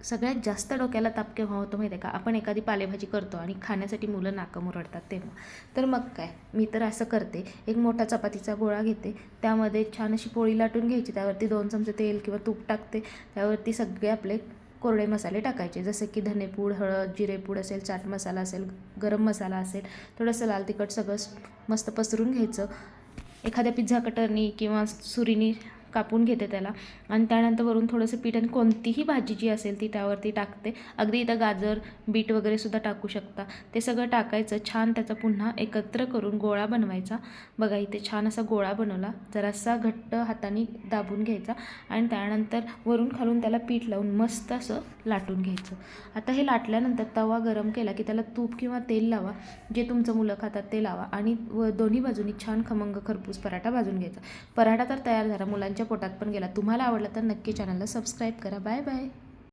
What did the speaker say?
सगळ्यात जास्त डोक्याला ताप केव्हा होतो माहिती आहे का, आपण एखादी पालेभाजी करतो आणि खाण्यासाठी मुलं नाकं मुरडतात तेव्हा. तर मग काय, मी तर असं करते, एक मोठा चपातीचा गोळा घेते, त्यामध्ये छान अशी पोळी लाटून घ्यायची, त्यावरती 2 चमचे तेल किंवा तूप टाकते, त्यावरती सगळे आपले कोरडे मसाले टाकायचे, जसे की धनेपूड, हळद, जिरेपूड असेल, चाट मसाला असेल, गरम मसाला असेल, थोडंसं लाल तिखट, सगळं मस्त पसरून घ्यायचं. एखाद्या पिझ्झा कटरनी किंवा सुरीनी कापून घेते त्याला, आणि त्यानंतर वरून थोडंसं पीठ आणि कोणतीही भाजी जी असेल ती त्यावरती टाकते. अगदी इथं गाजर, बीट वगैरेसुद्धा टाकू शकता. ते सगळं टाकायचं, छान त्याचा पुन्हा एकत्र करून गोळा बनवायचा. बघा इथे छान असा गोळा बनवला, जरासा घट्ट हाताने दाबून घ्यायचा आणि त्यानंतर वरून खालून त्याला पीठ लावून मस्त असं लाटून घ्यायचं. आता हे लाटल्यानंतर तवा गरम केला की त्याला तूप किंवा तेल लावा, जे तुमचं मुलं खातात ते लावा, आणि दोन्ही बाजूनी छान खमंग खरपूस पराठा भाजून घ्यायचा. पराठा तर तयार झाला, मुलांच्या पोटात पण गेला. तुम्हाला आवडला तर नक्की चॅनलला सबस्क्राईब करा. Bye bye.